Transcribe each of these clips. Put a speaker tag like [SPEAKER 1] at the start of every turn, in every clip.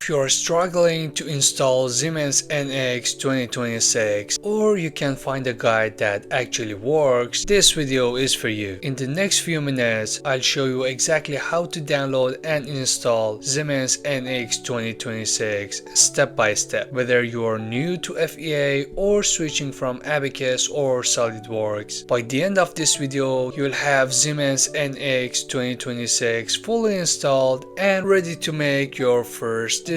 [SPEAKER 1] If you are struggling to install Siemens NX 2026 or you can find a guide that actually works, this video is for you. In the next few minutes, I'll show you exactly how to download and install Siemens NX 2026 step by step, whether you are new to FEA or switching from Abacus or SolidWorks. By the end of this video, you'll have Siemens NX 2026 fully installed and ready to make your first design.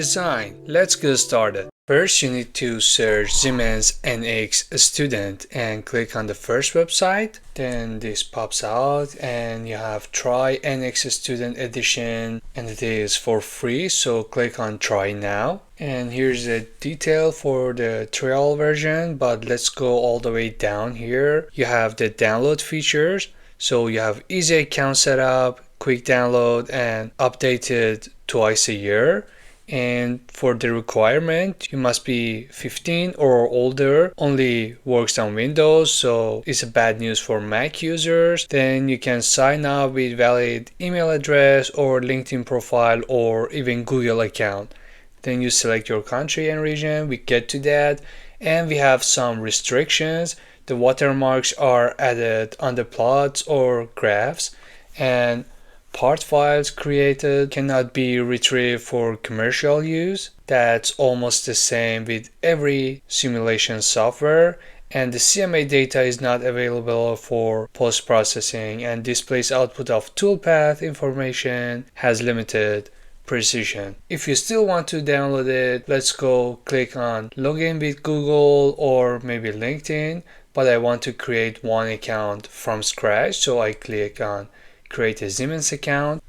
[SPEAKER 1] Let's get started. First, you need to search Siemens NX Student and click on the first website. Then this pops out and you have Try NX Student Edition and it is for free, so click on Try Now. And here's the detail for the trial version, but let's go all the way down here. You have the download features, so you have easy account setup, quick download, and updated twice a year. And for the requirement, you must be 15 or older, only works on Windows, so it's a bad news for Mac users. Then you can sign up with valid email address or LinkedIn profile or even Google account. Then you select your country and region, we get to that, and we have some restrictions. The watermarks are added on the plots or graphs, and part files created cannot be retrieved for commercial use. That's almost the same with every simulation software, and the CMA data is not available for post-processing, and displays output of toolpath information has limited precision. If you still want to download it, let's go click on login with Google or maybe LinkedIn, but I want to create one account from scratch, so I click on create a Siemens account.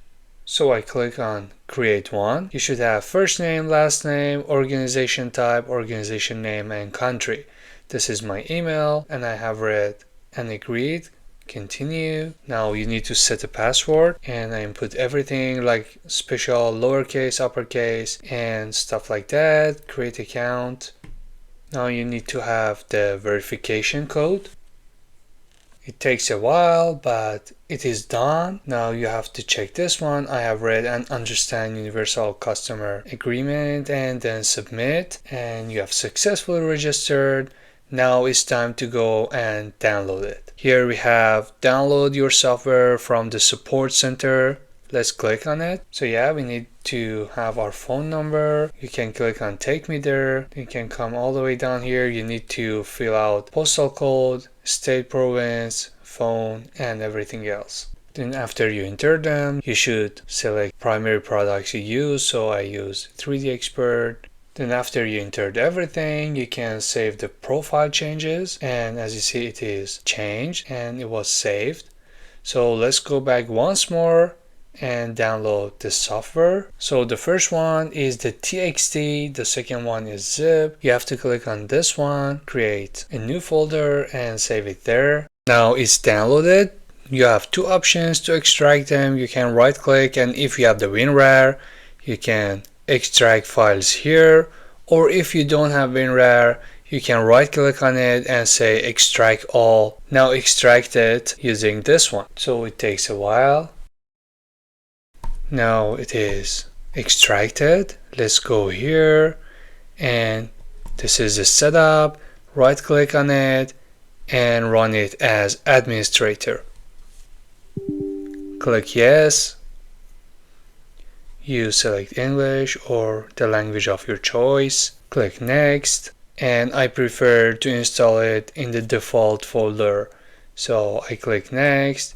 [SPEAKER 1] So I click on create one. You should have first name, last name, organization type, organization name, and country. This is my email and I have read and agreed. Continue. Now you need to set a password and I input everything like special lowercase, uppercase, and stuff like that. Create account. Now you need to have the verification code. It takes a while, but it is done. Now you have to check this one. I have read and understand Universal Customer Agreement, and then submit, and you have successfully registered. Now it's time to go and download it. Here we have download your software from the support center. Let's click on it. So yeah, we need to have our phone number. You can click on take me there. You can come all the way down here. You need to fill out postal code, state, province, phone, and everything else. Then after you enter them, you should select primary products you use. So I use 3D Expert. Then after you entered everything, you can save the profile changes. And as you see, it is changed and it was saved. So let's go back once more and download the software. So the first one is the TXT, the second one is zip. You have to click on this one, create a new folder and save it there. Now it's downloaded. You have two options to extract them. You can right click, and if you have the WinRAR, you can extract files here, or if you don't have WinRAR, you can right click on it and say extract all. Now extract it using this one. So it takes a while. Now it is extracted. Let's go here, and this is the setup. Right click on it and run it as administrator. Click yes. You select English or the language of your choice. Click next, and I prefer to install it in the default folder. So I click next,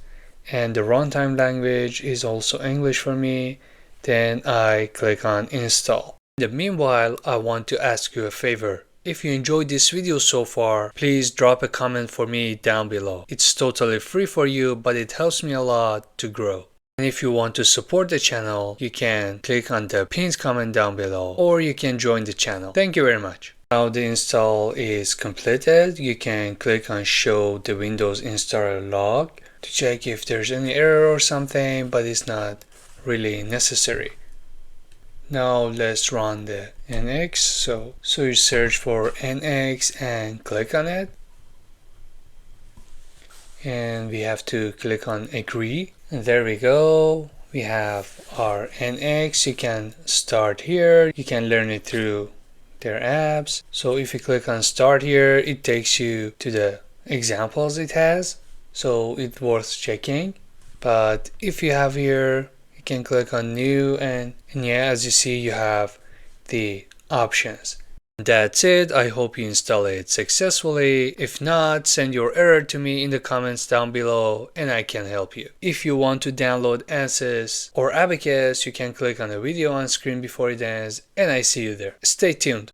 [SPEAKER 1] and the runtime language is also English for me. Then I click on install. In the meanwhile, I want to ask you a favor. If you enjoyed this video so far, please drop a comment for me down below. It's totally free for you, but it helps me a lot to grow. And if you want to support the channel, you can click on the pinned comment down below, or you can join the channel. Thank you very much. Now the install is completed. You can click on show the Windows installer log to check if there's any error or something, but it's not really necessary. Now let's run the NX. So you search for NX and click on it. And we have to click on agree. And there we go. we have our NX. You can start here. You can learn it through their apps. So if you click on start here, it takes you to the examples it has. So it's worth checking. But if you have here, you can click on new and yeah, as you see, you have the options. That's it. I hope you install it successfully. If not, send your error to me in the comments down below and I can help you. If you want to download ANSYS or Abacus, you can click on the video on screen before it ends and I see you there. Stay tuned.